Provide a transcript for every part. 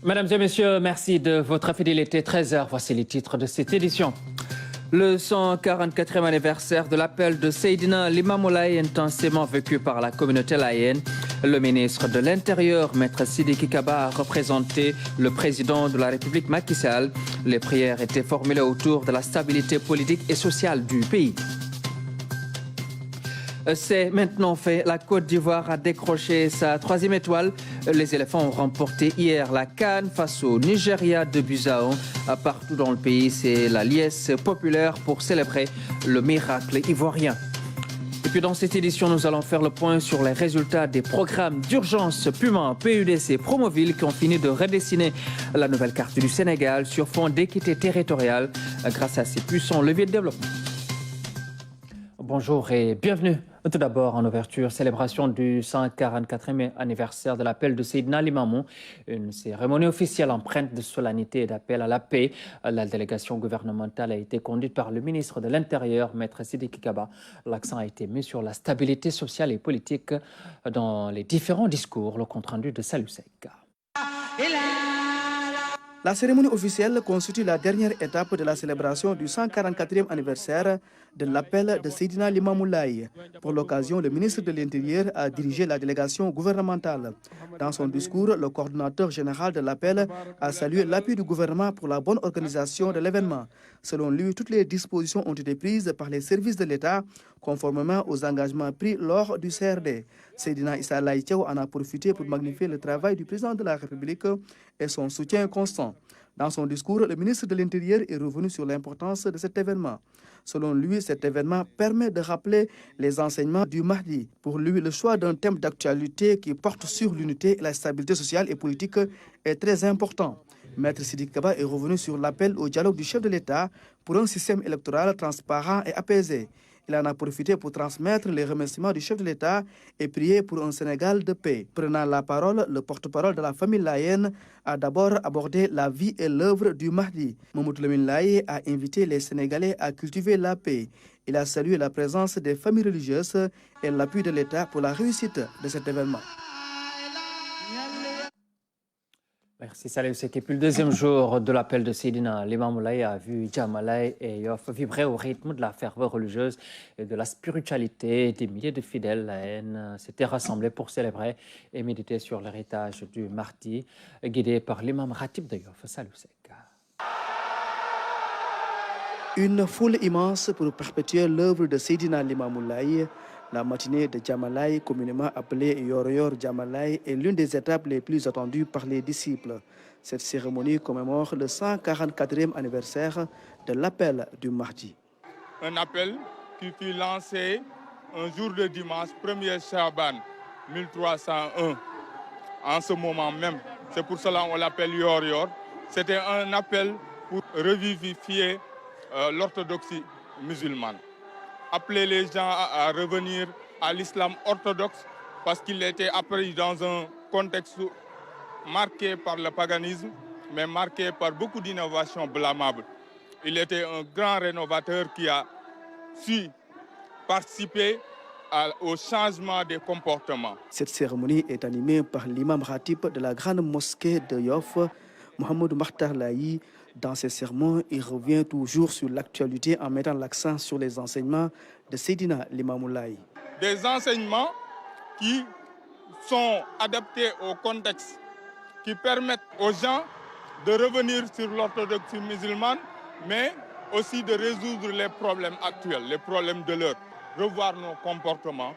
Mesdames et messieurs, merci de votre fidélité. 13h, voici les titres de cette édition. Le 144e anniversaire de l'appel de Seydina Limamou Laye intensément vécu par la communauté laïenne. Le ministre de l'Intérieur, Maître Sidiki Kaba, a représenté le président de la République Macky Sall. Les prières étaient formulées autour de la stabilité politique et sociale du pays. C'est maintenant fait. La Côte d'Ivoire a décroché sa 3e étoile. Les éléphants ont remporté hier la CAN face au Nigeria de Busao. Partout dans le pays, c'est la liesse populaire pour célébrer le miracle ivoirien. Et puis dans cette édition, nous allons faire le point sur les résultats des programmes d'urgence Puma, PUDC, Promoville qui ont fini de redessiner la nouvelle carte du Sénégal sur fond d'équité territoriale grâce à ces puissants leviers de développement. Bonjour et bienvenue. Tout d'abord, en ouverture, célébration du 144e anniversaire de l'appel de Seydina Limamou, une cérémonie officielle empreinte de solennité et d'appel à la paix. La délégation gouvernementale a été conduite par le ministre de l'Intérieur, Maître Sidiki Kaba. L'accent a été mis sur la stabilité sociale et politique dans les différents discours. Le compte-rendu de Salou Seck. La cérémonie officielle constitue la dernière étape de la célébration du 144e anniversaire de l'appel de Seydina Limamou Laye. Pour l'occasion, le ministre de l'Intérieur a dirigé la délégation gouvernementale. Dans son discours, le coordinateur général de l'appel a salué l'appui du gouvernement pour la bonne organisation de l'événement. Selon lui, toutes les dispositions ont été prises par les services de l'État conformément aux engagements pris lors du CRD. Seydina Issa Laye Thiaw en a profité pour magnifier le travail du président de la République et son soutien constant. Dans son discours, le ministre de l'Intérieur est revenu sur l'importance de cet événement. Selon lui, cet événement permet de rappeler les enseignements du Mahdi. Pour lui, le choix d'un thème d'actualité qui porte sur l'unité et la stabilité sociale et politique est très important. Maître Sidiki Kaba est revenu sur l'appel au dialogue du chef de l'État pour un système électoral transparent et apaisé. Il en a profité pour transmettre les remerciements du chef de l'État et prier pour un Sénégal de paix. Prenant la parole, le porte-parole de la famille laïenne a d'abord abordé la vie et l'œuvre du Mahdi. Mamoudou Lamine Laye a invité les Sénégalais à cultiver la paix. Il a salué la présence des familles religieuses et l'appui de l'État pour la réussite de cet événement. Merci Salou Seck. Et puis le deuxième jour de l'appel de Seydina Limamou Laye a vu Djamalaye et Yoff vibrer au rythme de la ferveur religieuse et de la spiritualité. Des milliers de fidèles laïens s'étaient rassemblés pour célébrer et méditer sur l'héritage du Mahdi, guidé par l'imam Ratib de Yoff. Salou Seck. Une foule immense pour perpétuer l'œuvre de Seydina Limamou Laye. La matinée de Djamalaye, communément appelée Yor Djamalaye, est l'une des étapes les plus attendues par les disciples. Cette cérémonie commémore le 144e anniversaire de l'appel du Mahdi. Un appel qui fut lancé un jour de dimanche, 1er Shaban 1301. En ce moment même, c'est pour cela qu'on l'appelle Yor. C'était un appel pour revivifier l'orthodoxie musulmane. Appeler les gens à revenir à l'islam orthodoxe parce qu'il était appris dans un contexte marqué par le paganisme, mais marqué par beaucoup d'innovations blâmables. Il était un grand rénovateur qui a su participer au changement des comportements. Cette cérémonie est animée par l'imam Ratib de la grande mosquée de Yoff, Mohamed Makhtar Laye. Dans ses sermons, il revient toujours sur l'actualité en mettant l'accent sur les enseignements de Seydina Limamou Laye. Des enseignements qui sont adaptés au contexte, qui permettent aux gens de revenir sur l'orthodoxie musulmane, mais aussi de résoudre les problèmes actuels, les problèmes de l'heure. Revoir nos comportements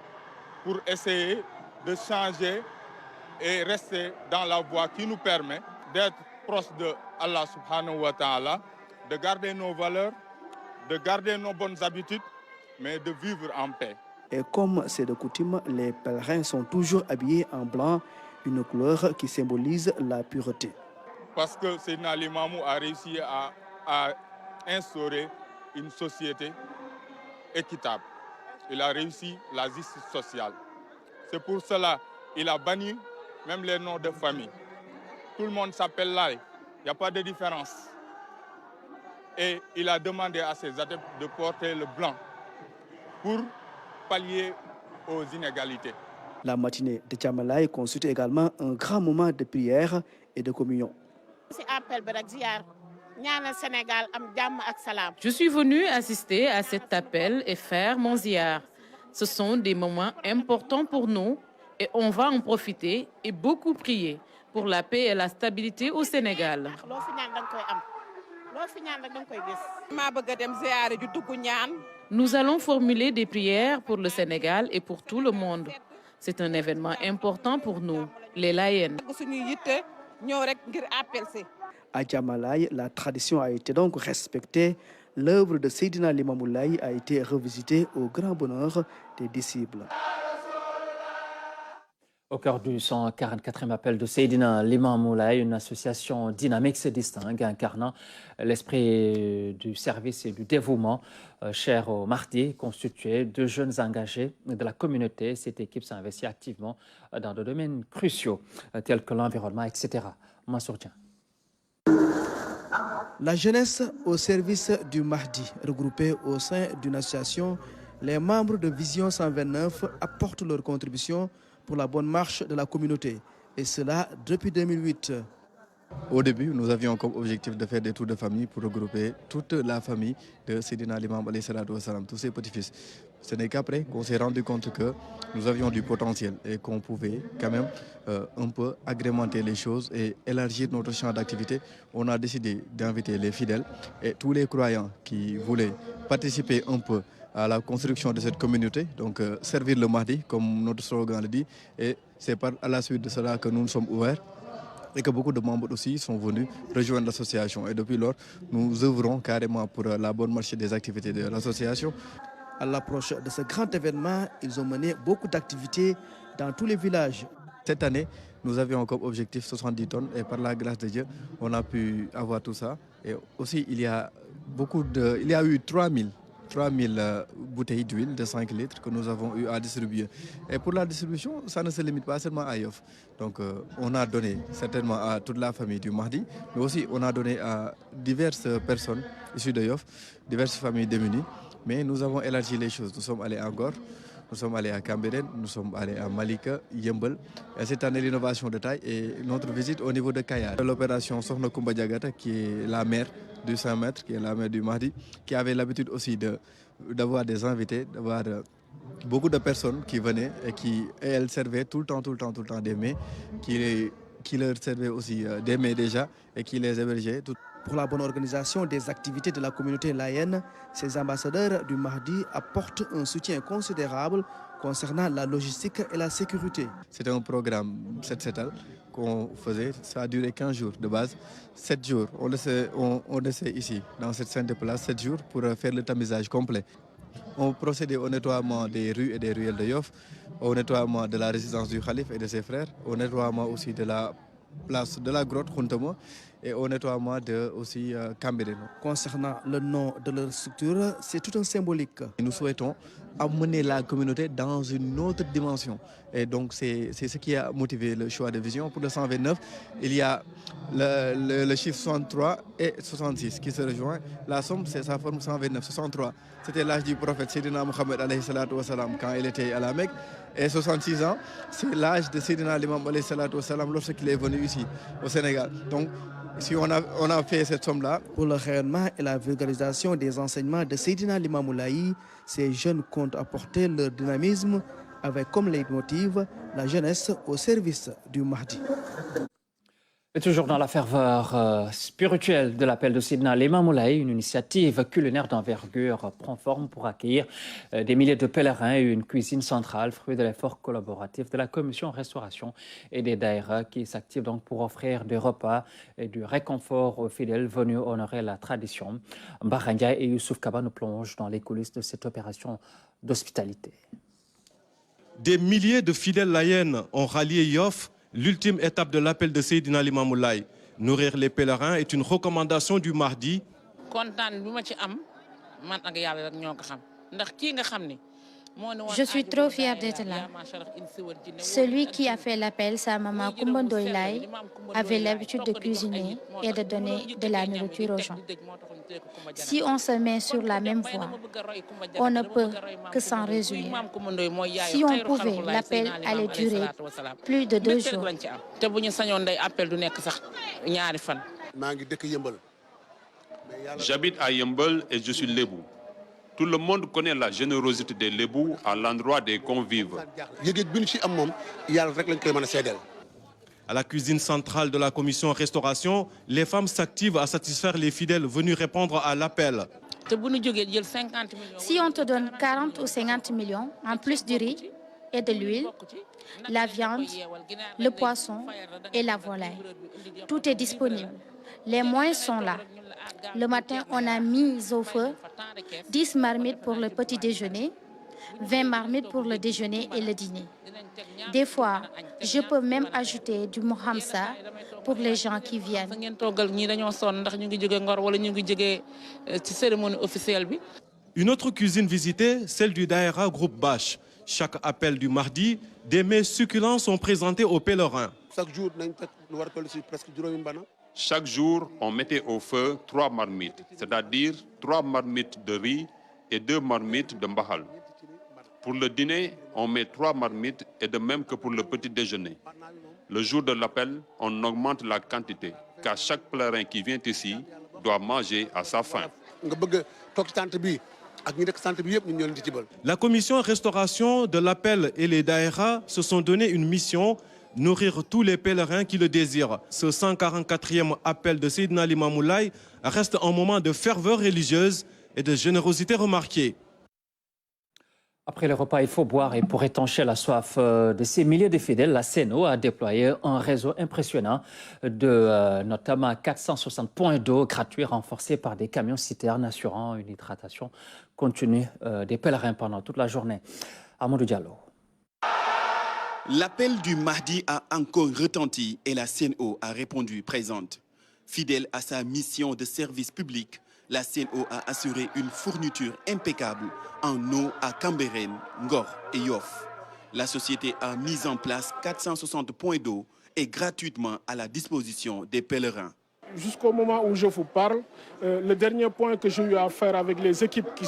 pour essayer de changer et rester dans la voie qui nous permet d'être proches de Allah subhanahu wa ta'ala, de garder nos valeurs, de garder nos bonnes habitudes, mais de vivre en paix. Et comme c'est de coutume, les pèlerins sont toujours habillés en blanc, une couleur qui symbolise la pureté. Parce que Seydina Limamou a réussi à instaurer une société équitable. Il a réussi la justice sociale. C'est pour cela qu'il a banni même les noms de famille. Tout le monde s'appelle Laye, il n'y a pas de différence. Et il a demandé à ses adeptes de porter le blanc pour pallier aux inégalités. La matinée de Djamalaye constitue également un grand moment de prière et de communion. Je suis venue assister à cet appel et faire mon ziar. Ce sont des moments importants pour nous et on va en profiter et beaucoup prier pour la paix et la stabilité au Sénégal. Nous allons formuler des prières pour le Sénégal et pour tout le monde. C'est un événement important pour nous, les Layènes. À Djamalaye, la tradition a été donc respectée. L'œuvre de Seydina Limamou Laye a été revisitée au grand bonheur des disciples. Au cœur du 144e appel de Seydina Limamou Laye, une association dynamique se distingue, incarnant l'esprit du service et du dévouement cher au Mahdi, constitué de jeunes engagés de la communauté. Cette équipe s'investit activement dans des domaines cruciaux tels que l'environnement, etc. Mansour Dian. La jeunesse au service du Mahdi, regroupée au sein d'une association, les membres de Vision 129 apportent leur contribution pour la bonne marche de la communauté, et cela depuis 2008. Au début, nous avions comme objectif de faire des tours de famille pour regrouper toute la famille de Seydina Limamou alayhi salatu wassalam, tous ses petits-fils. Ce n'est qu'après qu'on s'est rendu compte que nous avions du potentiel et qu'on pouvait quand même un peu agrémenter les choses et élargir notre champ d'activité. On a décidé d'inviter les fidèles et tous les croyants qui voulaient participer un peu à la construction de cette communauté, donc servir le Mahdi, comme notre slogan le dit. Et c'est à la suite de cela que nous nous sommes ouverts et que beaucoup de membres aussi sont venus rejoindre l'association. Et depuis lors, nous œuvrons carrément pour la bonne marche des activités de l'association. À l'approche de ce grand événement, ils ont mené beaucoup d'activités dans tous les villages. Cette année, nous avions comme objectif 70 tonnes et par la grâce de Dieu, on a pu avoir tout ça. Et aussi, il y a eu 3000 bouteilles d'huile de 5 litres que nous avons eu à distribuer. Et pour la distribution, ça ne se limite pas seulement à Yoff. Donc on a donné certainement à toute la famille du Mahdi, mais aussi on a donné à diverses personnes issues de Yoff, diverses familles démunies. Mais nous avons élargi les choses. Nous sommes allés à Ngor, nous sommes allés à Cambérène, nous sommes allés à Malika, Yembel. Et cette année, l'innovation de taille et notre visite au niveau de Kayar. L'opération Sokhna Koumba Diagata, qui est la mère du Saint-Maître, qui est la mère du Mahdi, qui avait l'habitude aussi d'avoir des invités, d'avoir beaucoup de personnes qui venaient et elle servait tout le temps des mets, qui leur servait aussi des mets déjà et qui les hébergeait. Pour la bonne organisation des activités de la communauté laïenne, ces ambassadeurs du Mahdi apportent un soutien considérable concernant la logistique et la sécurité. C'était un programme 7-7 qu'on faisait, ça a duré 15 jours de base. 7 jours, on laissait ici, dans cette sainte place, 7 jours pour faire le tamisage complet. On procédait au nettoiement des rues et des ruelles de Yoff, au nettoiement de la résidence du Khalif et de ses frères, au nettoiement aussi de la place de la grotte Khountama et au nettoiement de aussi Cambérène. Concernant le nom de leur structure, c'est tout un symbolique. Nous souhaitons amener la communauté dans une autre dimension. Et donc c'est ce qui a motivé le choix de Vision. Pour le 129, il y a le chiffre 63 et 66 qui se rejoignent. La somme, c'est sa forme 129. 63, c'était l'âge du prophète Seydina Mohamed alayhi salatu wassalam quand il était à la Mecque. Et 66 ans, c'est l'âge de Seydina Limamou alayhi salatu wassalam lorsqu'il est venu ici au Sénégal. Donc si on a fait cette somme-là. Pour le rayonnement et la vulgarisation des enseignements de Seydina Limamou Laye, ces jeunes comptent apporter leur dynamisme avec comme leitmotiv la jeunesse au service du Mahdi. Et toujours dans la ferveur spirituelle de l'appel de Seydina Limamou Laye, une initiative culinaire d'envergure prend forme pour accueillir des milliers de pèlerins et une cuisine centrale, fruit de l'effort collaboratif de la commission restauration et des daïras qui s'activent donc pour offrir des repas et du réconfort aux fidèles venus honorer la tradition. Mbarandia et Youssouf Kaba nous plongent dans les coulisses de cette opération d'hospitalité. Des milliers de fidèles laïennes ont rallié Yoff. L'ultime étape de l'appel de Seydina Limamou Laye. Nourrir les pèlerins est une recommandation du Mahdi. Je suis trop fière d'être là. Celui qui a fait l'appel, sa maman Koumba Ndoye Laye, avait l'habitude de cuisiner et de donner de la nourriture aux gens. Si on se met sur la même voie, on ne peut que s'en réjouir. Si on pouvait, l'appel allait durer plus de 2 jours. J'habite à Yeumbeul et je suis lébou. Tout le monde connaît la générosité des lébous à l'endroit des convives. À la cuisine centrale de la commission restauration, les femmes s'activent à satisfaire les fidèles venus répondre à l'appel. Si on te donne 40 ou 50 millions, en plus du riz et de l'huile, la viande, le poisson et la volaille, tout est disponible. Les moyens sont là. Le matin, on a mis au feu 10 marmites pour le petit déjeuner, 20 marmites pour le déjeuner et le dîner. Des fois, je peux même ajouter du mohamsa pour les gens qui viennent. Une autre cuisine visitée, celle du Daïra Groupe Bâche. Chaque appel du mardi, des mets succulents sont présentés aux pèlerins. Chaque jour, on mettait au feu 3 marmites, c'est-à-dire 3 marmites de riz et 2 marmites de mbahal. Pour le dîner, on met 3 marmites et de même que pour le petit déjeuner. Le jour de l'appel, on augmente la quantité, car chaque pèlerin qui vient ici doit manger à sa faim. La commission restauration de l'appel et les daïras se sont donné une mission: nourrir tous les pèlerins qui le désirent. Ce 144e appel de Seydina Limamou Laye reste un moment de ferveur religieuse et de générosité remarquée. Après le repas, il faut boire, et pour étancher la soif de ces milliers de fidèles, la CNO a déployé un réseau impressionnant de notamment 460 points d'eau gratuits renforcés par des camions citernes assurant une hydratation continue des pèlerins pendant toute la journée. Amadou Diallo. L'appel du mardi a encore retenti et la CNO a répondu présente. Fidèle à sa mission de service public, la CNO a assuré une fourniture impeccable en eau à Cambérène, Ngor et Yoff. La société a mis en place 460 points d'eau et gratuitement à la disposition des pèlerins. Jusqu'au moment où je vous parle, le dernier point que j'ai eu à faire avec les équipes qui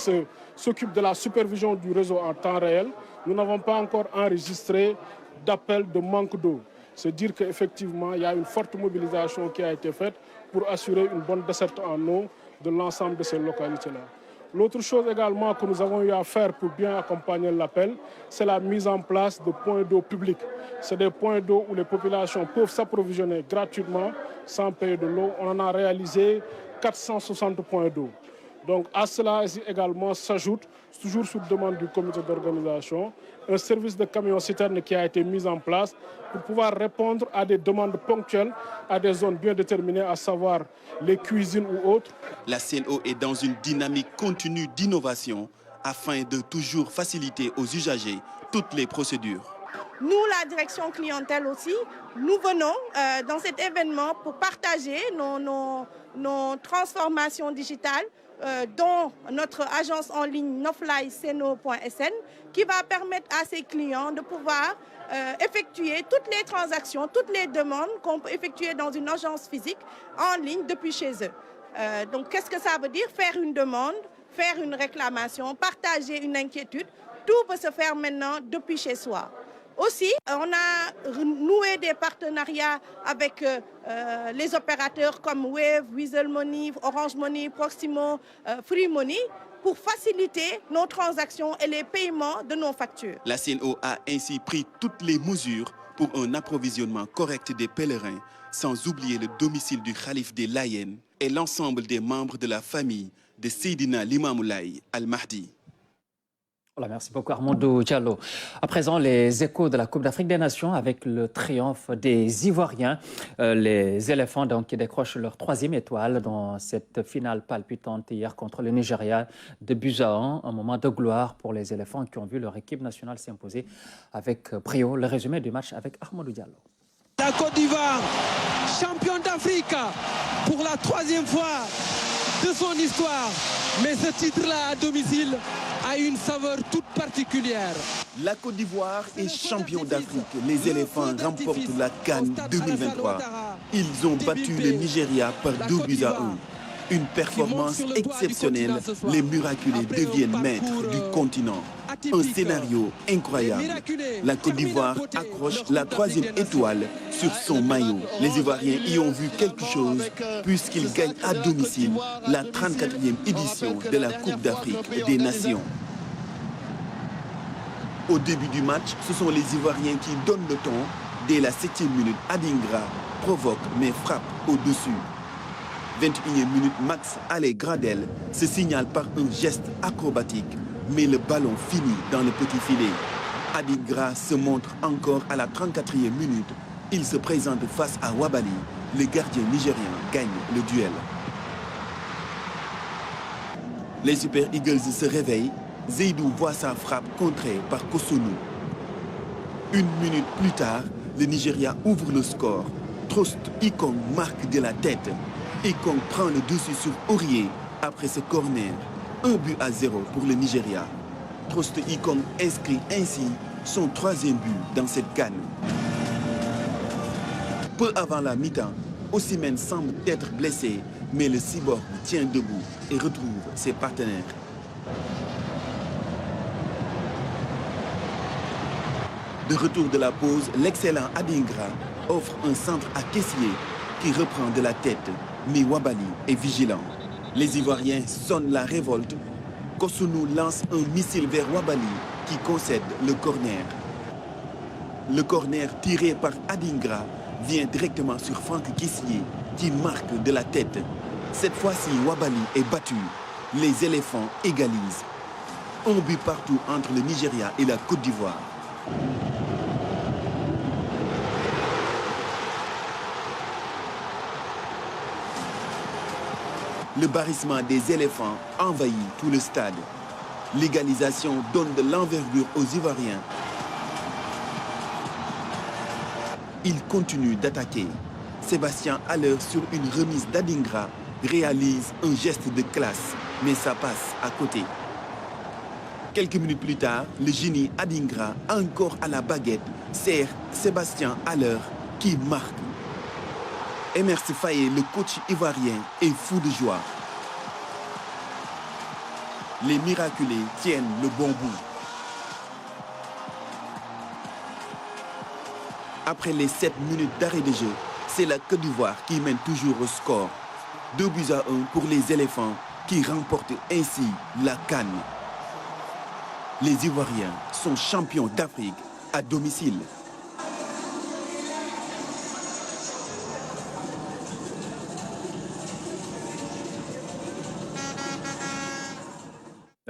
s'occupent de la supervision du réseau en temps réel, nous n'avons pas encore enregistré d'appel de manque d'eau. C'est dire qu'effectivement, il y a une forte mobilisation qui a été faite pour assurer une bonne desserte en eau de l'ensemble de ces localités-là. L'autre chose également que nous avons eu à faire pour bien accompagner l'appel, c'est la mise en place de points d'eau publics. C'est des points d'eau où les populations peuvent s'approvisionner gratuitement sans payer de l'eau. On en a réalisé 460 points d'eau. Donc à cela également s'ajoute, toujours sous demande du comité d'organisation, un service de camions citernes qui a été mis en place pour pouvoir répondre à des demandes ponctuelles à des zones bien déterminées, à savoir les cuisines ou autres. La CNO est dans une dynamique continue d'innovation afin de toujours faciliter aux usagers toutes les procédures. Nous, la direction clientèle aussi, nous venons dans cet événement pour partager nos transformations digitales, dont notre agence en ligne noflyceno.sn, qui va permettre à ses clients de pouvoir effectuer toutes les transactions, toutes les demandes qu'on peut effectuer dans une agence physique en ligne depuis chez eux. Donc qu'est-ce que ça veut dire? Faire une demande, faire une réclamation, partager une inquiétude, tout peut se faire maintenant depuis chez soi. Aussi, on a noué des partenariats avec les opérateurs comme Wave, Weasel Money, Orange Money, Proximo, Free Money pour faciliter nos transactions et les paiements de nos factures. La CNO a ainsi pris toutes les mesures pour un approvisionnement correct des pèlerins, sans oublier le domicile du Khalif des Layènes et l'ensemble des membres de la famille de Seydina Limamou Laye Al-Mahdi. Voilà, merci beaucoup Armando Diallo. À présent, les échos de la Coupe d'Afrique des Nations avec le triomphe des Ivoiriens. Les éléphants donc, qui décrochent leur 3e étoile dans cette finale palpitante hier contre le Nigeria de buts à 1. Un moment de gloire pour les éléphants qui ont vu leur équipe nationale s'imposer avec brio. Le résumé du match avec Armando Diallo. La Côte d'Ivoire, champion d'Afrique pour la 3e fois de son histoire. Mais ce titre-là à domicile a une saveur toute particulière. La Côte d'Ivoire est champion d'Afrique. Les éléphants remportent la CAN 2023. Ils ont battu le Nigeria par 2 buts à 1. Une performance exceptionnelle. Les miraculés deviennent maîtres du continent. Un scénario incroyable. La Côte d'Ivoire accroche la 3e étoile sur son maillot. Les Ivoiriens y ont vu quelque chose puisqu'ils gagnent à domicile la 34e édition de la Coupe d'Afrique des Nations. Au début du match, ce sont les Ivoiriens qui donnent le ton. Dès la 7e minute, Adingra provoque mais frappe au-dessus. 21e minute, Max Allais Gradel se signale par un geste acrobatique, mais le ballon finit dans le petit filet. Adingra se montre encore à la 34e minute. Il se présente face à Wabali. Le gardien nigérien gagne le duel. Les Super Eagles se réveillent. Zeidou voit sa frappe contrée par Kosunu. 1 minute plus tard, le Nigeria ouvre le score. Trost Ikong marque de la tête. Ikong prend le dessus sur Aurier après ce corner. 1-0 pour le Nigeria. Trost Ikong inscrit ainsi son 3e but dans cette CAN. Peu avant la mi-temps, Osimhen semble être blessé, mais le cyborg tient debout et retrouve ses partenaires. De retour de la pause, l'excellent Adingra offre un centre à Kessié qui reprend de la tête, mais Wabali est vigilant. Les Ivoiriens sonnent la révolte. Kosunu lance un missile vers Wabali qui concède le corner. Le corner tiré par Adingra vient directement sur Franck Kessié qui marque de la tête. Cette fois-ci, Wabali est battu. Les éléphants égalisent. Un but partout entre le Nigeria et la Côte d'Ivoire. Le barrissement des éléphants envahit tout le stade. L'égalisation donne de l'envergure aux Ivoiriens. Ils continuent d'attaquer. Sébastien Haller, sur une remise d'Adingra, réalise un geste de classe, mais ça passe à côté. Quelques minutes plus tard, le génie Adingra, encore à la baguette, sert Sébastien Haller qui marque. Emers Faye, le coach ivoirien, est fou de joie. Les miraculés tiennent le bon bout. Après les 7 minutes d'arrêt de jeu, c'est la Côte d'Ivoire qui mène toujours au score. 2-1 pour les éléphants qui remportent ainsi la CAN. Les Ivoiriens sont champions d'Afrique à domicile.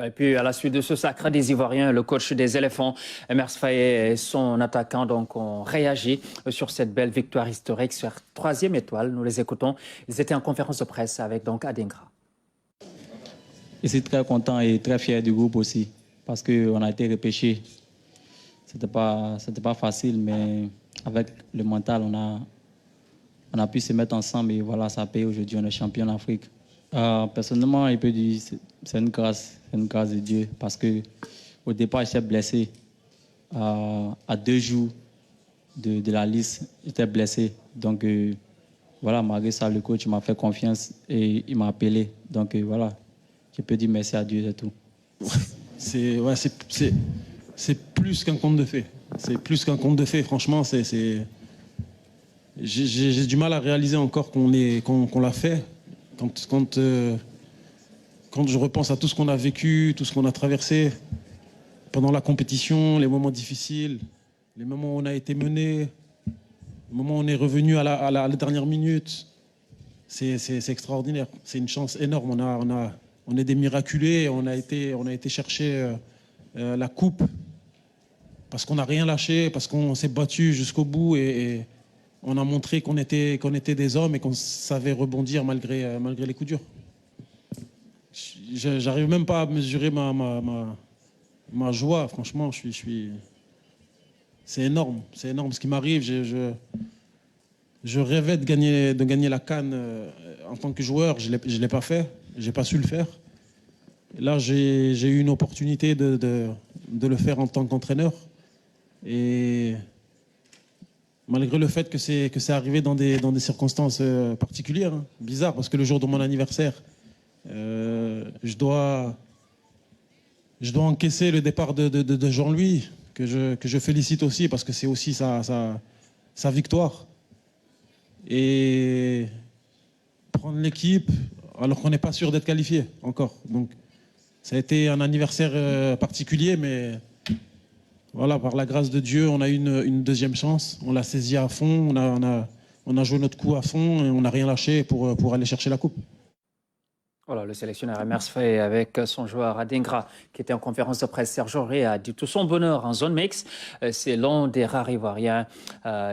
Et puis, à la suite de ce sacre des Ivoiriens, le coach des éléphants, Emers Faye et son attaquant donc, ont réagi sur cette belle victoire historique sur 3e étoile. Nous les écoutons. Ils étaient en conférence de presse avec donc Adingra. Je suis très content et très fier du groupe aussi, parce qu'on a été repêchés. C'était pas facile, mais avec le mental, on a pu se mettre ensemble et voilà, ça a payé. Aujourd'hui, on est champion d'Afrique. Personnellement, il peut dire c'est une grâce de Dieu, parce que au départ, j'étais blessé. À 2 jours de la liste, j'étais blessé. Donc voilà, malgré ça, le coach m'a fait confiance et il m'a appelé. Donc voilà, je peux dire merci à Dieu et tout. C'est plus qu'un conte de fées. C'est plus qu'un conte de fées. Franchement, j'ai du mal à réaliser encore qu'on l'a fait. Quand je repense à tout ce qu'on a vécu, tout ce qu'on a traversé pendant la compétition, les moments difficiles, les moments où on a été mené, les moments où on est revenu à la dernière minute, c'est extraordinaire. C'est une chance énorme. On est des miraculés. On a été chercher la coupe parce qu'on n'a rien lâché, parce qu'on s'est battu jusqu'au bout et on a montré qu'on était des hommes et qu'on savait rebondir malgré les coups durs. J'arrive même pas à mesurer ma joie. Franchement, c'est énorme. C'est énorme ce qui m'arrive. Je rêvais de gagner la CAN en tant que joueur. Je l'ai pas fait. J'ai pas su le faire. Et là, j'ai eu une opportunité de le faire en tant qu'entraîneur. Et malgré le fait que c'est arrivé dans des circonstances particulières, hein, bizarres, parce que le jour de mon anniversaire, je dois je dois encaisser le départ de Jean-Louis, que je félicite aussi parce que c'est aussi sa victoire. Et prendre l'équipe alors qu'on n'est pas sûr d'être qualifié encore. Donc ça a été un anniversaire particulier, mais voilà, par la grâce de Dieu, on a eu une deuxième chance. On l'a saisi à fond, on a joué notre coup à fond et on n'a rien lâché pour aller chercher la coupe. Voilà, le sélectionneur Emers Faé avec son joueur Adingra qui était en conférence de presse. Serge Aurier a dit tout son bonheur en zone mixte. C'est l'un des rares Ivoiriens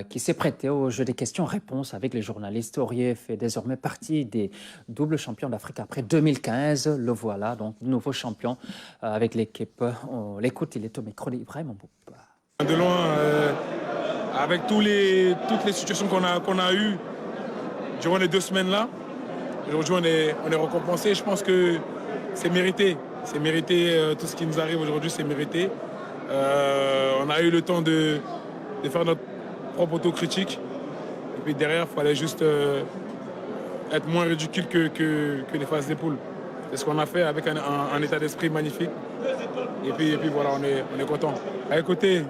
qui s'est prêté au jeu des questions-réponses avec les journalistes. Aurier fait désormais partie des doubles champions d'Afrique après 2015. Le voilà, donc nouveau champion avec l'équipe. On l'écoute, il est au micro d'Ibrahim Mboup. De loin, avec toutes les situations qu'on a eues durant les 2 semaines-là, aujourd'hui, on est récompensé. Je pense que c'est mérité. C'est mérité. Tout ce qui nous arrive aujourd'hui, c'est mérité. On a eu le temps de faire notre propre autocritique. Et puis derrière, il fallait juste être moins ridicule que les phases d'épaule. C'est ce qu'on a fait avec un état d'esprit magnifique. Et puis voilà, on est content. Écoutez,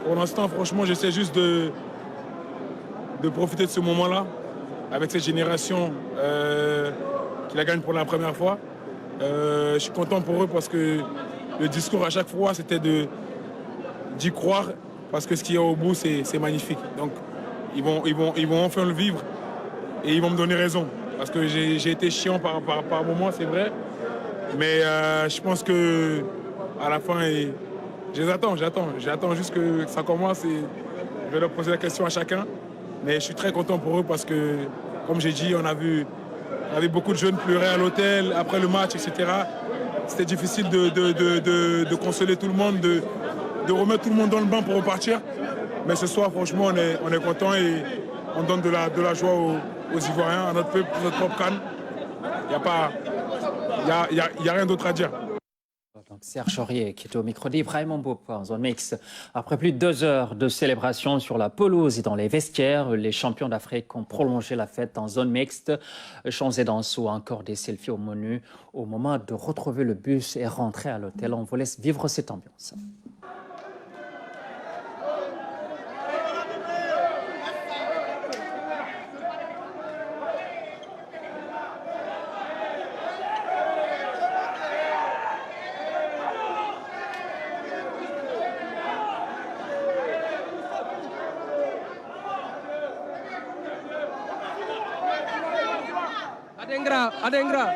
pour l'instant, franchement, j'essaie juste de profiter de ce moment-là, avec cette génération qui la gagne pour la première fois. Je suis content pour eux parce que le discours à chaque fois, c'était d'y croire, parce que ce qu'il y a au bout, c'est magnifique. Donc, ils vont enfin le vivre et ils vont me donner raison. Parce que j'ai été chiant par moments, c'est vrai. Mais je pense qu'à la fin, je les attends. J'attends juste que ça commence et je vais leur poser la question à chacun. Mais je suis très content pour eux parce que, comme j'ai dit, on a vu beaucoup de jeunes pleurer à l'hôtel après le match, etc. C'était difficile de consoler tout le monde, de remettre tout le monde dans le bain pour repartir. Mais ce soir, franchement, on est content et on donne de la joie aux Ivoiriens, à notre peuple, notre propre CAN. Il n'y a rien d'autre à dire. Donc Serge Aurier qui est au micro d'Ibrahim Mboup en zone mixte. Après plus de 2 heures de célébration sur la pelouse et dans les vestiaires, les champions d'Afrique ont prolongé la fête en zone mixte. Chants et danses ou encore des selfies au menu. Au moment de retrouver le bus et rentrer à l'hôtel, on vous laisse vivre cette ambiance. Adengra.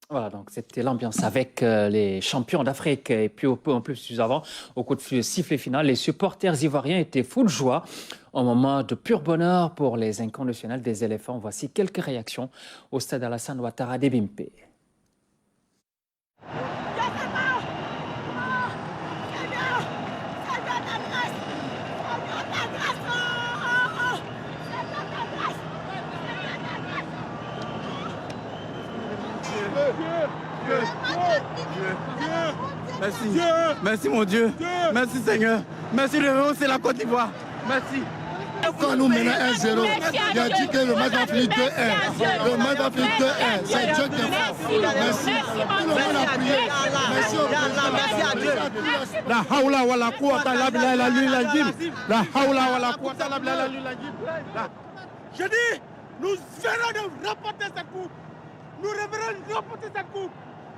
Voilà, donc c'était l'ambiance avec les champions d'Afrique. Et puis un peu plus avant, au coup de sifflet final, les supporters ivoiriens étaient fous de joie. Un moment de pur bonheur pour les inconditionnels des éléphants. Voici quelques réactions au stade Alassane Ouattara d'Ebimpe. Merci. Merci mon Dieu. Merci Seigneur. Merci le héros, c'est la Côte d'Ivoire. Merci. Quand nous menons 1-0, il a dit que le match va finir 2-1. Le match va finir 2-1. C'est Dieu qui est fort. Merci. Tout le monde a prié. Merci au président. Merci à Dieu. La haoula wa la quwwata illa billah. La haoula wa la quwwata illa billah. Je dis, nous venons de remporter cette coupe. Nous revenons remporter cette coupe.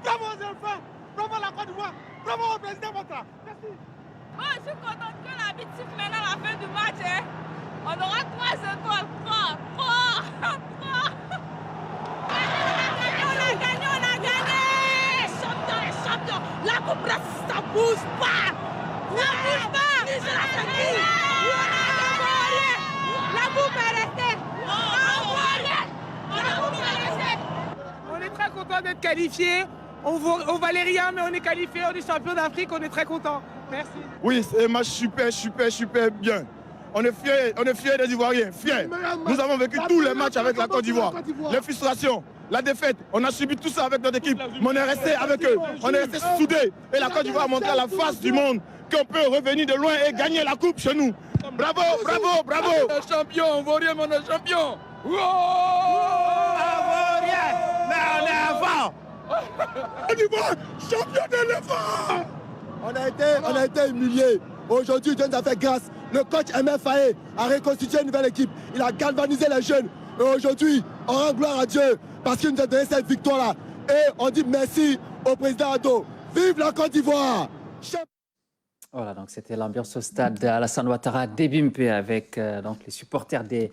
Bravo aux enfants. Bravo à la Côte d'Ivoire. Bravo au président Ouattara. Merci. Moi, je suis contente que l'arbitre siffle maintenant à la fin du match. Hein. On aura 3 étoiles. 3. On a gagné. Champion. La coupe reste, ça bouge pas. La coupe est restée. On est très content d'être qualifiés. On valait rien, mais on est qualifiés. On est champion d'Afrique. On est très content. Merci. Oui, c'est un match super bien. On est fiers des Ivoiriens, fiers. Nous avons vécu tous les matchs avec la Côte d'Ivoire. Les frustrations, la défaite, on a subi tout ça avec notre équipe. Mais on est resté avec eux, on est resté soudés. Et la Côte d'Ivoire a montré à la face du monde qu'on peut revenir de loin et gagner la coupe chez nous. Bravo. On est champion, Ivoirien, on est champion. Ivoirien, mais on est avant. Côte d'Ivoire, champion de l'effort. On a été humiliés. Aujourd'hui, Dieu nous a fait grâce. Le coach MF Faye a reconstitué une nouvelle équipe. Il a galvanisé les jeunes. Et aujourd'hui, on rend gloire à Dieu parce qu'il nous a donné cette victoire-là. Et on dit merci au président Ado. Vive la Côte d'Ivoire! Voilà, donc c'était l'ambiance au stade Alassane Ouattara d'Ebimpe avec donc les supporters des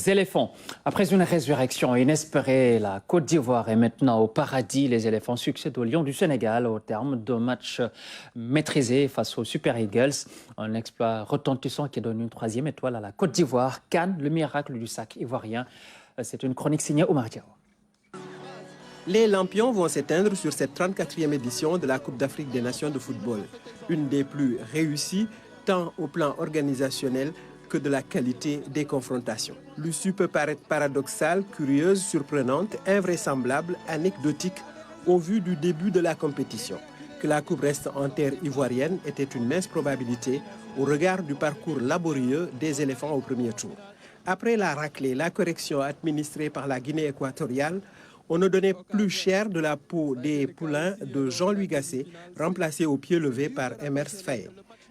éléphants. Après une résurrection inespérée, la Côte d'Ivoire est maintenant au paradis. Les éléphants succèdent aux Lions du Sénégal au terme d'un match maîtrisé face aux Super Eagles. Un exploit retentissant qui donne une 3e étoile à la Côte d'Ivoire. CAN, le miracle du sac ivoirien. C'est une chronique signée Omar Diaw. Les lampions vont s'éteindre sur cette 34e édition de la Coupe d'Afrique des Nations de football. Une des plus réussies, tant au plan organisationnel que de la qualité des confrontations. L'issue peut paraître paradoxale, curieuse, surprenante, invraisemblable, anecdotique au vu du début de la compétition. Que la Coupe reste en terre ivoirienne était une mince probabilité au regard du parcours laborieux des éléphants au premier tour. Après la raclée, la correction administrée par la Guinée équatoriale, on ne donnait plus cher de la peau des poulains de Jean-Louis Gasset, remplacé au pied levé par Emers Faye.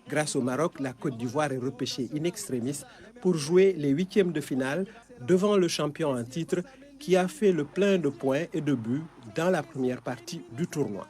Grâce au Maroc, la Côte d'Ivoire est repêchée in extremis pour jouer les 8e de finale devant le champion en titre qui a fait le plein de points et de buts dans la première partie du tournoi.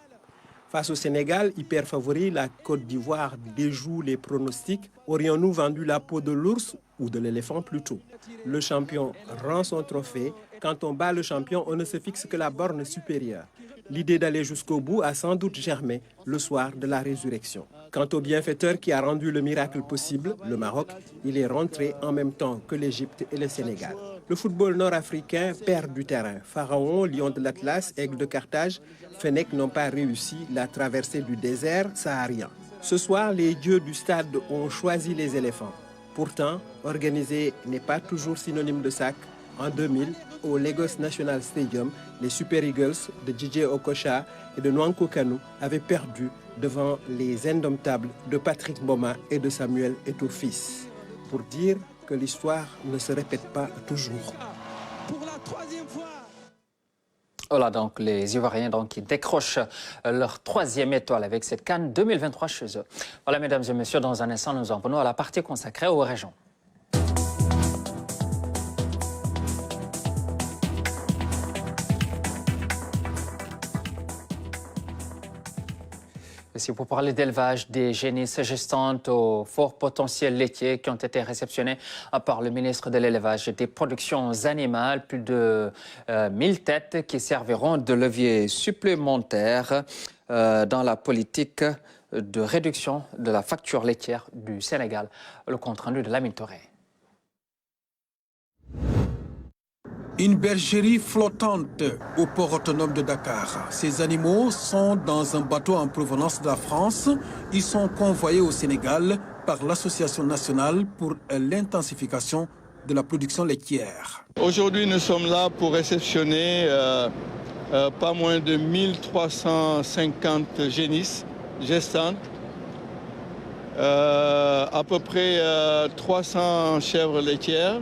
Face au Sénégal, hyper favori, la Côte d'Ivoire déjoue les pronostics. Aurions-nous vendu la peau de l'ours ou de l'éléphant plutôt? Le champion rend son trophée. Quand on bat le champion, on ne se fixe que la borne supérieure. L'idée d'aller jusqu'au bout a sans doute germé le soir de la résurrection. Quant au bienfaiteur qui a rendu le miracle possible, le Maroc, il est rentré en même temps que l'Égypte et le Sénégal. Le football nord-africain perd du terrain. Pharaon, Lion de l'Atlas, Aigle de Carthage, Fennec n'ont pas réussi la traversée du désert saharien. Ce soir, les dieux du stade ont choisi les éléphants. Pourtant, organiser n'est pas toujours synonyme de sac. En 2000, au Lagos National Stadium, les Super Eagles de Djidji Okocha et de Nwankwo Kanu avaient perdu devant les indomptables de Patrick Mboma et de Samuel Eto'o-Fils. Pour dire que l'histoire ne se répète pas toujours. Pour la 3e fois. Voilà donc les Ivoiriens qui décrochent leur 3e étoile avec cette CAN 2023 chez eux. Voilà mesdames et messieurs, dans un instant nous en venons à la partie consacrée aux régions. C'est pour parler d'élevage des génisses gestantes au fort potentiel laitier qui ont été réceptionnés par le ministre de l'Élevage et des Productions animales. Plus de 1000 têtes qui serviront de levier supplémentaire dans la politique de réduction de la facture laitière du Sénégal. Le compte-rendu de Lamine Touré. Une bergerie flottante au port autonome de Dakar. Ces animaux sont dans un bateau en provenance de la France. Ils sont convoyés au Sénégal par l'Association nationale pour l'intensification de la production laitière. Aujourd'hui, nous sommes là pour réceptionner pas moins de 1350 génisses gestantes, à peu près 300 chèvres laitières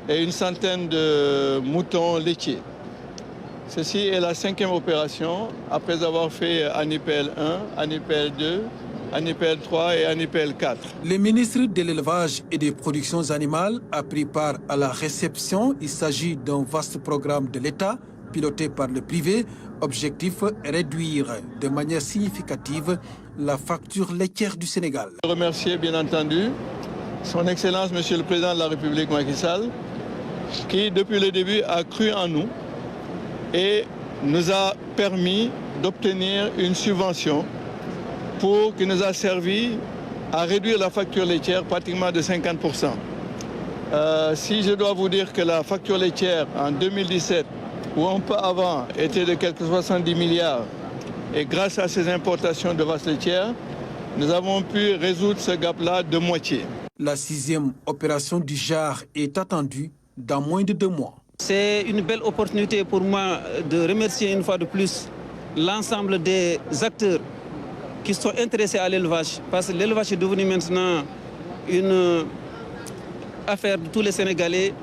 et une centaine de moutons laitiers. Ceci est la 5e opération, après avoir fait ANIPEL 1, ANIPEL 2, ANIPEL 3 et ANIPEL 4. Le ministre de l'Élevage et des Productions animales a pris part à la réception. Il s'agit d'un vaste programme de l'État, piloté par le privé. Objectif, réduire de manière significative la facture laitière du Sénégal. Remercier bien entendu son Excellence Monsieur le Président de la République Macky Sall, qui depuis le début a cru en nous et nous a permis d'obtenir une subvention qui nous a servi à réduire la facture laitière pratiquement de 50%. Si je dois vous dire que la facture laitière en 2017, ou un peu avant, était de quelques 70 milliards, et grâce à ces importations de vaches laitières, nous avons pu résoudre ce gap-là de moitié. La 6e opération du JAR est attendue dans moins de 2 mois. C'est une belle opportunité pour moi de remercier une fois de plus l'ensemble des acteurs qui sont intéressés à l'élevage, parce que l'élevage est devenu maintenant une affaire de tous les Sénégalais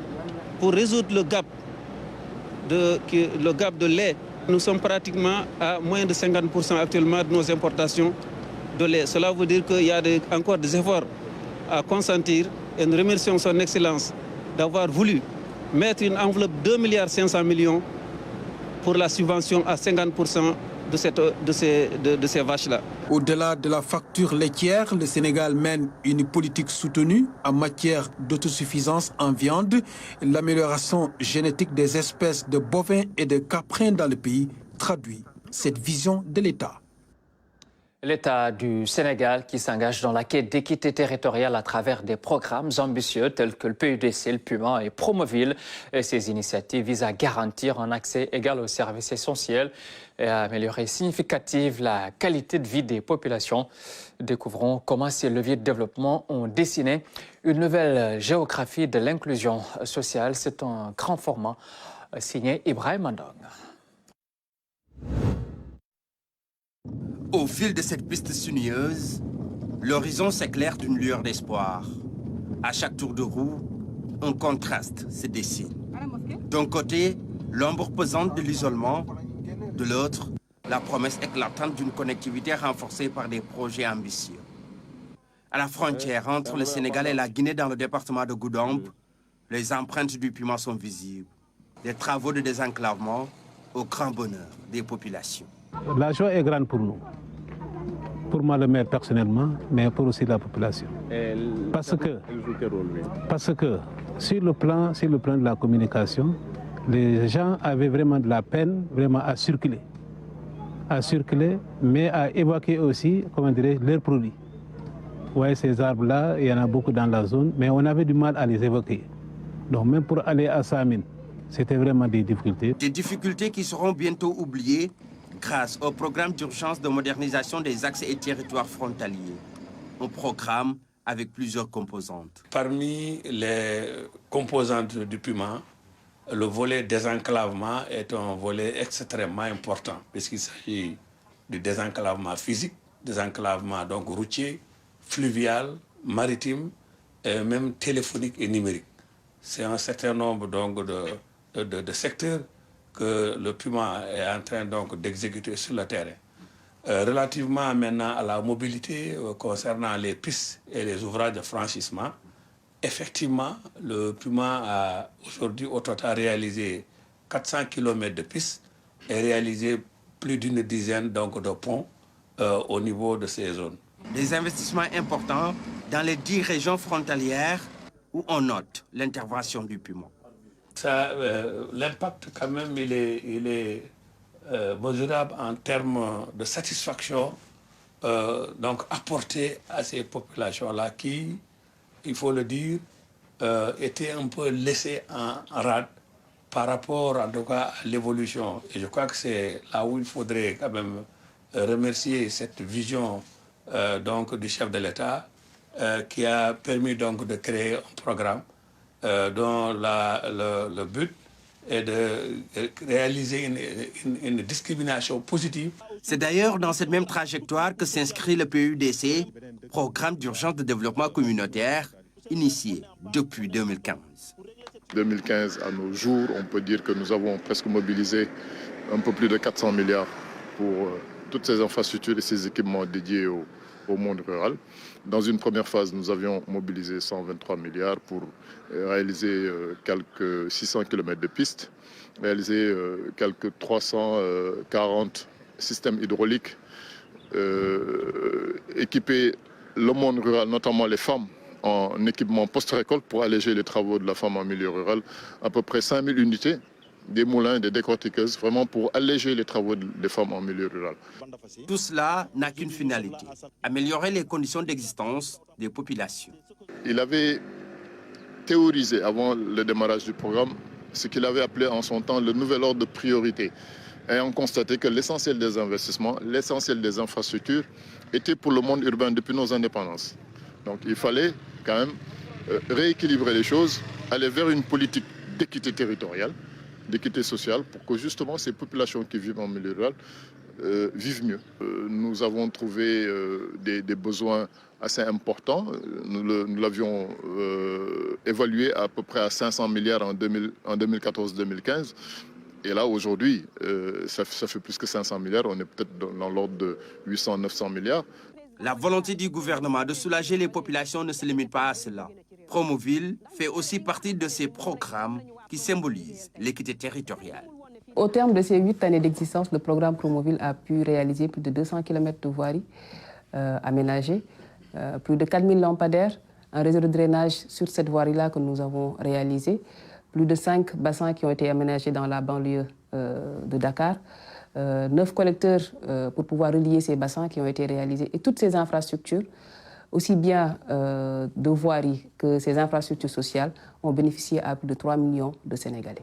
pour résoudre le gap de lait. Nous sommes pratiquement à moins de 50% actuellement de nos importations de lait. Cela veut dire qu'il y a encore des efforts à consentir et nous remercions son Excellence d'avoir voulu mettre une enveloppe de 2,5 milliards pour la subvention à 50% de ces vaches-là. Au-delà de la facture laitière, le Sénégal mène une politique soutenue en matière d'autosuffisance en viande. L'amélioration génétique des espèces de bovins et de caprins dans le pays traduit cette vision de l'État. L'État du Sénégal qui s'engage dans la quête d'équité territoriale à travers des programmes ambitieux tels que le PUDC, le PUMA et Promoville. Et ces initiatives visent à garantir un accès égal aux services essentiels et à améliorer significativement la qualité de vie des populations. Découvrons comment ces leviers de développement ont dessiné une nouvelle géographie de l'inclusion sociale. C'est un grand format signé Ibrahim Mandong. Au fil de cette piste sinueuse, l'horizon s'éclaire d'une lueur d'espoir. À chaque tour de roue, un contraste se dessine. D'un côté, l'ombre pesante de l'isolement, de l'autre, la promesse éclatante d'une connectivité renforcée par des projets ambitieux. À la frontière entre le Sénégal et la Guinée dans le département de Goudomp, les empreintes du piment sont visibles. Des travaux de désenclavement au grand bonheur des populations. La joie est grande pour nous. Pour moi, le maire personnellement, mais pour aussi la population. Parce que sur le plan de la communication, les gens avaient vraiment de la peine à circuler, mais à évacuer aussi, comment dirais-je, leurs produits. Vous voyez ces arbres-là, il y en a beaucoup dans la zone, mais on avait du mal à les évacuer. Donc même pour aller à Samine, c'était vraiment des difficultés. Des difficultés qui seront bientôt oubliées grâce au programme d'urgence de modernisation des axes et territoires frontaliers. Un programme avec plusieurs composantes. Parmi les composantes du PUMA, le volet désenclavement est un volet extrêmement important puisqu'il s'agit du désenclavement physique, désenclavement donc routier, fluvial, maritime et même téléphonique et numérique. C'est un certain nombre donc de secteurs que le PUMA est en train donc d'exécuter sur le terrain. Relativement maintenant à la mobilité concernant les pistes et les ouvrages de franchissement, effectivement, le PUMA a aujourd'hui au total réalisé 400 km de pistes et réalisé plus d'une dizaine donc, de ponts au niveau de ces zones. Des investissements importants dans les 10 régions frontalières où on note l'intervention du PUMA. L'impact quand même il est mesurable en termes de satisfaction donc apportée à ces populations-là qui, il faut le dire, étaient un peu laissées en rade par rapport en tout cas à l'évolution. Et je crois que c'est là où il faudrait quand même remercier cette vision donc du chef de l'État qui a permis donc de créer un programme dont le but est de réaliser une discrimination positive. C'est d'ailleurs dans cette même trajectoire que s'inscrit le PUDC, Programme d'urgence de développement communautaire, initié depuis 2015. 2015 à nos jours, on peut dire que nous avons presque mobilisé un peu plus de 400 milliards pour toutes ces infrastructures et ces équipements dédiés au monde rural. Dans une première phase, nous avions mobilisé 123 milliards pour réaliser quelques 600 km de pistes, réaliser quelques 340 systèmes hydrauliques équiper le monde rural, notamment les femmes, en équipement post-récolte pour alléger les travaux de la femme en milieu rural. À peu près 5000 unités, des moulins, des décortiqueuses, vraiment pour alléger les travaux des femmes en milieu rural. Tout cela n'a qu'une finalité, améliorer les conditions d'existence des populations. Il avait théorisé avant le démarrage du programme ce qu'il avait appelé en son temps le nouvel ordre de priorité. Et on constatait que l'essentiel des investissements, l'essentiel des infrastructures était pour le monde urbain depuis nos indépendances. Donc il fallait quand même rééquilibrer les choses, aller vers une politique d'équité territoriale, d'équité sociale, pour que justement ces populations qui vivent en milieu rural vivent mieux. Nous avons trouvé des besoins assez importants. Nous l'avions évalué à peu près à 500 milliards en 2014-2015. Et là, aujourd'hui, ça fait plus que 500 milliards. On est peut-être dans l'ordre de 800-900 milliards. La volonté du gouvernement de soulager les populations ne se limite pas à cela. Promoville fait aussi partie de ces programmes qui symbolisent l'équité territoriale. Au terme de ces 8 années d'existence, le programme Promoville a pu réaliser plus de 200 km de voiries aménagées, plus de 4000 lampadaires, un réseau de drainage sur cette voirie-là que nous avons réalisé, plus de 5 bassins qui ont été aménagés dans la banlieue de Dakar, 9 collecteurs pour pouvoir relier ces bassins qui ont été réalisés. Et toutes ces infrastructures, aussi bien de voiries que ces infrastructures sociales, ont bénéficié à plus de 3 millions de Sénégalais.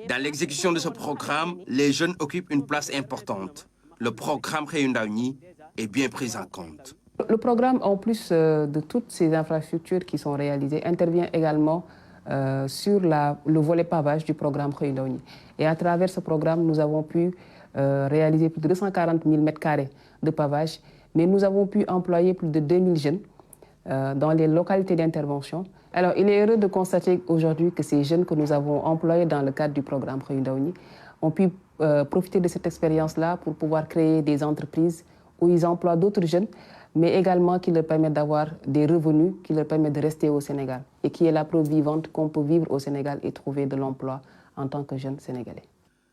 Dans l'exécution de ce programme, les jeunes occupent une place importante. Le programme Réundaouni est bien pris en compte. Le programme, en plus de toutes ces infrastructures qui sont réalisées, intervient également sur le volet pavage du programme Réundaouni. Et à travers ce programme, nous avons pu réaliser plus de 240 000 m² de pavage, mais nous avons pu employer plus de 2000 jeunes dans les localités d'intervention. Alors, il est heureux de constater aujourd'hui que ces jeunes que nous avons employés dans le cadre du programme Réundaouni ont pu profiter de cette expérience-là pour pouvoir créer des entreprises où ils emploient d'autres jeunes, mais également qui leur permettent d'avoir des revenus, qui leur permettent de rester au Sénégal et qui est la preuve vivante qu'on peut vivre au Sénégal et trouver de l'emploi en tant que jeune Sénégalais.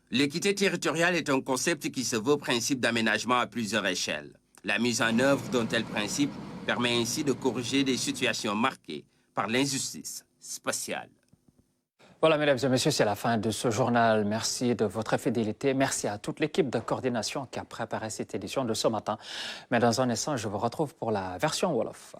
L'équité territoriale est un concept qui se veut principe d'aménagement à plusieurs échelles. La mise en œuvre d'un tel principe permet ainsi de corriger des situations marquées par l'injustice spatiale. Voilà, mesdames et messieurs, c'est la fin de ce journal. Merci de votre fidélité. Merci à toute l'équipe de coordination qui a préparé cette édition de ce matin. Mais dans un instant, je vous retrouve pour la version Wolof.